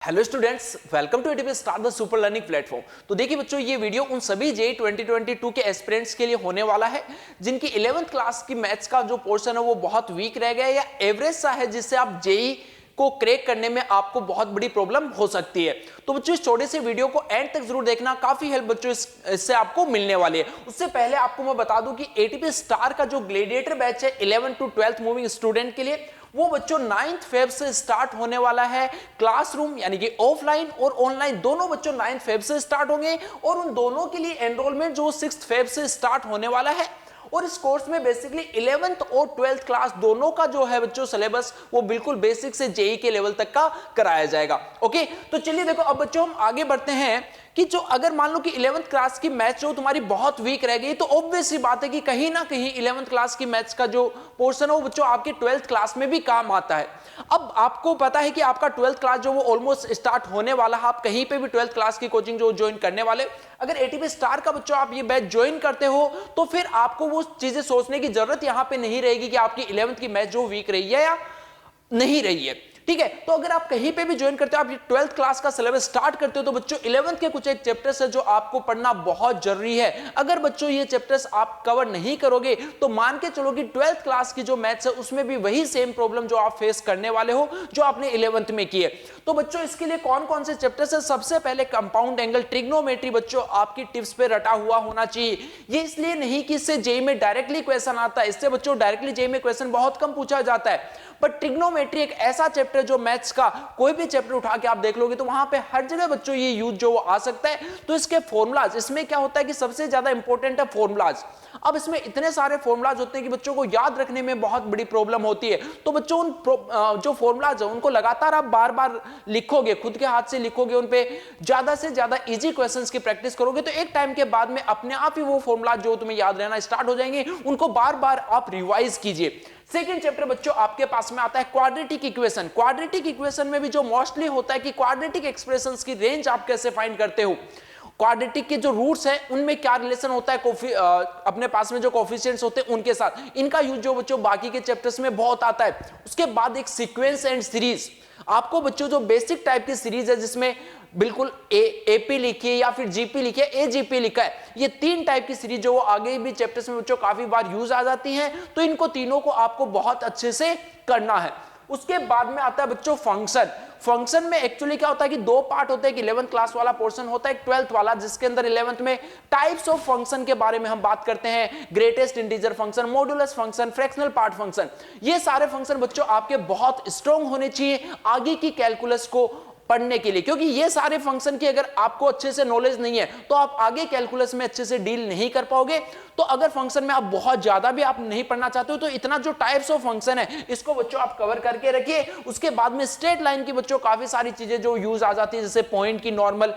Hello students, welcome to ATP start the super learning platform. तो देखिए बच्चों, ये वीडियो उन सभी जेई 2022 के एस्पिरेंट्स के लिए होने वाला है जिनकी 11th क्लास की मैथ्स का जो पोर्शन है वो बहुत वीक रह गया है या एवरेज सा है, जिससे आप जेई को क्रैक करने में आपको बहुत बड़ी प्रॉब्लम हो सकती है। तो बच्चों इस छोटे से वीडियो को एंड तक जरूर देखना, काफी हेल्प बच्चों इससे आपको मिलने वाली है। उससे पहले आपको मैं बता दूं कि एटीपी स्टार का जो ग्लेडिएटर बैच है 11 टू 12th मूविंग स्टूडेंट के लिए, वो बच्चों 9th फेब से स्टार्ट होने वाला है। क्लासरूम यानी कि ऑफलाइन और ऑनलाइन दोनों बच्चों 9th फेब से स्टार्ट होंगे और उन दोनों के लिए एनरोलमेंट जो 6th फेब से स्टार्ट होने वाला है। और इस कोर्स में बेसिकली 11th और 12th क्लास दोनों का जो है बच्चों सिलेबस वो बिल्कुल बेसिक से जेई के लेवल तक का कराया जाएगा। ओके, तो चलिए देखो अब बच्चों हम आगे बढ़ते हैं कि जो अगर मान लो कि 11th क्लास की मैथ्स जो तुम्हारी बहुत वीक रह गई, तो ऑब्वियस सी बात है कि कहीं ना कहीं 11th क्लास की मैथ्स का जो पोर्शन है वो बच्चों आपके 12th क्लास में भी काम आता है। अब आपको पता है कि आपका 12th क्लास जो वो ऑलमोस्ट स्टार्ट होने वाला है, आप कहीं पे भी 12th क्लास की कोचिंग जो ज्वाइन करने वाले, अगर एटीपी स्टार का बच्चों आप ये बैच ज्वाइन करते हो तो फिर आपको वो चीजें सोचने की जरूरत यहां पे नहीं रहेगी कि आपकी 11th की मैथ्स जो वीक रही है या नहीं रही है। ठीक है, तो अगर आप कहीं पे भी ज्वाइन करते हो, आप 12th क्लास का सिलेबस स्टार्ट करते हो, तो बच्चों 11th के कुछ एक चैप्टर्स है जो आपको पढ़ना बहुत जरूरी है। अगर बच्चों ये चैप्टर्स आप कवर नहीं करोगे तो मान के चलो कि 12th क्लास की जो मैथ्स है उसमें भी वही सेम प्रॉब्लम जो आप फेस करने वाले हो जो आपने 11th में की है। तो बच्चों इसके लिए कौन कौन से चैप्टर्स है? सबसे पहले कंपाउंड एंगल ट्रिग्नोमेट्री बच्चों आपकी टिप्स पे रटा हुआ होना चाहिए। ये इसलिए नहीं कि इससे जेई में डायरेक्टली क्वेश्चन आता है, इससे बच्चों डायरेक्टली जेई में क्वेश्चन बहुत कम पूछा जाता है, बट ट्रिग्नोमेट्री एक ऐसा चैप्टर जो मैथ्स का कोई भी चैप्टर उठा के आप देख लोगे तो वहां पे हर जगह बच्चों ये यूज जो आ सकता है। तो इसके फॉर्मूलाज, इसमें क्या होता है कि सबसे ज्यादा इंपॉर्टेंट है फॉर्मूलाज। अब इसमें इतने सारे फॉर्मूलाज होते हैं कि बच्चों को याद रखने में बहुत बड़ी प्रॉब्लम होती है। तो बच्चों उन जो फॉर्मूलाज है उनको लगातार आप बार बार लिखोगे, खुद के हाथ से लिखोगे, उन पे ज्यादा से ज्यादा इजी क्वेश्चंस की प्रैक्टिस करोगे तो एक टाइम के बाद में अपने आप ही वो फॉर्मूलाज जो तुम्हें याद रहना स्टार्ट हो जाएंगे। उनको बार बार आप रिवाइज कीजिए। सेकंड चैप्टर बच्चों आपके पास में आता है क्वाड्रेटिक इक्वेशन। क्वाड्रेटिक इक्वेशन में भी जो मोस्टली होता है कि क्वाड्रेटिक एक्सप्रेशंस की रेंज आप कैसे फाइंड करते हो, क्वाड्रेटिक के जो रूट्स हैं उनमें क्या रिलेशन होता है अपने पास में जो कोफिशिएंट्स होते हैं उनके साथ, इनका यूज जो बच्चों बाकी के चैप्टर्स में बहुत आता है। उसके बाद एक सीक्वेंस एंड सीरीज, आपको बच्चों जो बेसिक टाइप की सीरीज है जिसमें बिल्कुल एपी लिखी है या फिर जीपी लिखी है, एजीपी लिखा है, ये तीन टाइप की सीरीज जो आगे भी चैप्टर्स में बच्चों काफी बार यूज आ जाती हैं, तो इनको तीनों को आपको बहुत अच्छे से करना है। उसके बाद में आता है बच्चों फंक्शन। फंक्शन में एक्चुअली क्या होता है कि दो पार्ट होते हैं, कि 11th क्लास वाला पोर्शन होता है, एक 12th वाला, जिसके अंदर 11th में टाइप्स ऑफ फंक्शन के बारे में हम बात करते हैं। Greatest integer function, modulus function, fractional part function, ये सारे फंक्शन बच्चों आपके बहुत स्ट्रॉन्ग होने चाहिए आगे की कैलकुलस को पढ़ने के लिए, क्योंकि ये सारे फंक्शन की अगर आपको अच्छे से नॉलेज नहीं है तो आप आगे कैलकुलस में अच्छे से डील नहीं कर पाओगे। तो अगर फंक्शन में आप बहुत ज्यादा भी आप नहीं पढ़ना चाहते हो तो इतना जो टाइप्स ऑफ फंक्शन है इसको बच्चों आप कवर करके रखिए। उसके बाद में स्ट्रेट लाइन की बच्चों काफी सारी चीजें जो यूज आ जाती है, जैसे पॉइंट की नॉर्मल,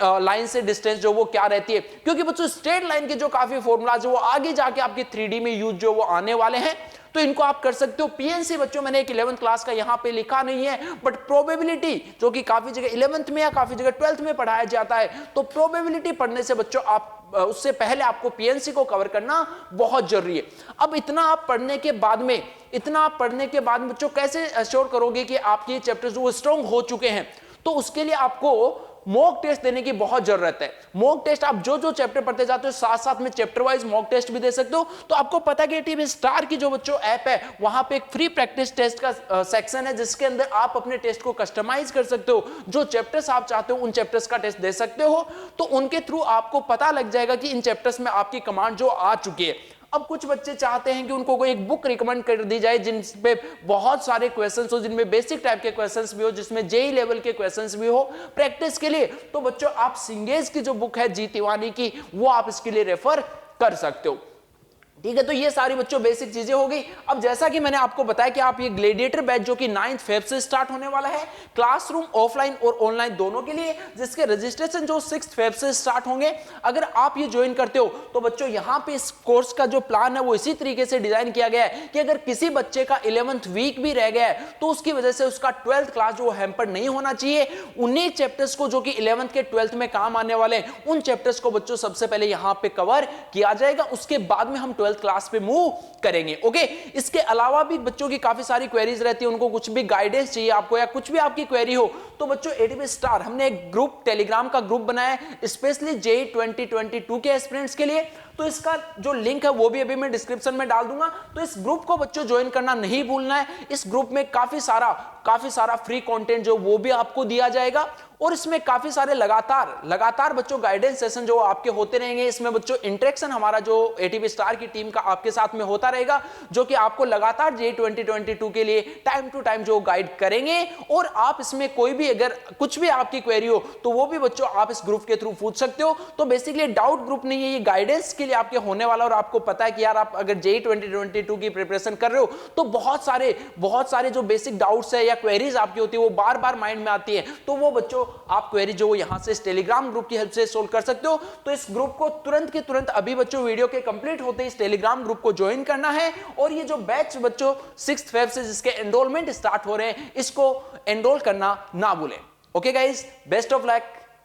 लाइन से डिस्टेंस जो वो क्या रहती है, क्योंकि बच्चों स्ट्रेट लाइन के जो काफी फॉर्मूला जो वो आगे जाके आपकी 3D में यूज जो वो आने वाले हैं, तो इनको आप कर सकते हो। पीएनसी बच्चों मैंने एक 11th क्लास का यहां पे लिखा नहीं है, बट प्रोबेबिलिटी जो कि काफी जगह 11th में या काफी जगह 12th में पढ़ाया जाता है, तो प्रोबेबिलिटी पढ़ने से बच्चों आप उससे पहले आपको पीएनसी को कवर करना बहुत जरूरी है। अब इतना आप पढ़ने के बाद में बच्चों कैसे अश्योर करोगे कि आपके चैप्टर्स जो स्ट्रॉन्ग हो चुके हैं? तो उसके लिए आपको मॉक टेस्ट देने की बहुत जरूरत है। मॉक टेस्ट आप जो जो चैप्टर पढ़ते जाते हो साथ साथ में चैप्टर वाइज मॉक टेस्ट भी दे सकते हो। तो आपको पता है कि एटीपी स्टार की जो बच्चों ऐप है वहां पे एक फ्री प्रैक्टिस टेस्ट का सेक्शन है, जिसके अंदर आप अपने टेस्ट को कस्टमाइज कर सकते हो। जो चैप्टर्स आप चाहते हो उन चैप्टर्स का टेस्ट दे सकते हो, तो उनके थ्रू आपको पता लग जाएगा कि इन चैप्टर्स में आपकी कमांड जो आ चुकी है। अब कुछ बच्चे चाहते हैं कि उनको कोई एक बुक रिकमेंड कर दी जाए जिनपे बहुत सारे क्वेश्चंस हो, जिनमें बेसिक टाइप के क्वेश्चंस भी हो, जिसमें जेई लेवल के क्वेश्चंस भी हो प्रैक्टिस के लिए। तो बच्चों आप सिंगेज की जो बुक है जी तिवारी की, वो आप इसके लिए रेफर कर सकते हो। ठीक है, तो ये सारी बच्चों बेसिक चीजें हो गई। अब जैसा कि मैंने आपको बताया कि आप ये ग्लेडिएटर बैच जो कि 9th फेब से स्टार्ट होने वाला है, क्लासरूम ऑफलाइन और ऑनलाइन दोनों के लिए, जिसके रजिस्ट्रेशन जो 6th फेब से स्टार्ट होंगे। अगर आप ये ज्वाइन करते हो तो बच्चों यहाँ पे इस कोर्स का जो प्लान है वो इसी तरीके से डिजाइन किया गया है कि अगर किसी बच्चे का 11th वीक भी रह गया है तो उसकी वजह से उसका 12th क्लास जो हैम्पर नहीं होना चाहिए। उन्हीं चैप्टर्स को जो कि 11th के 12th में काम आने वाले हैं, उन चैप्टर्स को बच्चों सबसे पहले यहाँ पे कवर किया जाएगा। उसके बाद में हम 12th 12th क्लास पे मूव करेंगे। ओके, इसके अलावा भी बच्चों की काफी सारी क्वेरीज रहती है, उनको कुछ भी गाइडेंस चाहिए आपको या कुछ भी आपकी क्वेरी हो तो बच्चों एटीपी स्टार हमने एक ग्रुप, टेलीग्राम का ग्रुप बनाया है स्पेशली जेईई 2022 के एस्पिरेंट्स के लिए। तो इसका जो लिंक है वो भी अभी मैं डिस्क्रिप्शन में डाल दूंगा, तो इस ग्रुप को बच्चों ज्वाइन करना नहीं भूलना है। इस ग्रुप में काफी सारा फ्री कंटेंट जो वो भी आपको दिया जाएगा और इसमें काफी सारे लगातार बच्चों गाइडेंस सेशन जो आपके होते रहेंगे। इसमें बच्चों इंटरेक्शन हमारा जो एटीपी स्टार की टीम का आपके साथ में होता रहेगा, जो कि आपको लगातार जेईई 2022 के लिए टाइम टू टाइम जो गाइड करेंगे। और आप इसमें कोई भी अगर कुछ भी आपकी क्वेरी हो तो वो भी बच्चों आप इस ग्रुप के थ्रू पूछ सकते हो। तो बेसिकली डाउट ग्रुप नहीं है, ये गाइडेंस के लिए आपके होने वाला। और आपको पता है कि यार आप अगर जेईई 2022 की प्रिपरेशन कर रहे हो तो बहुत सारे जो बेसिक डाउट्स है या क्वेरीज आपकी होती है वो बार बार माइंड में आती है, तो वो बच्चों आप क्वेरी जो यहां से इस टेलीग्राम ग्रुप की हेल्प से सोल्व कर सकते हो। तो इस ग्रुप को तुरंत के तुरंत अभी बच्चों वीडियो के कंप्लीट होते ही इस टेलीग्राम ग्रुप को ज्वाइन करना है। और ये जो बैच बच्चों 6 फेब से जिसके एनरोलमेंट स्टार्ट हो रहे हैं इसको एनरोल करना ना भूलें। Okay guys, best of luck.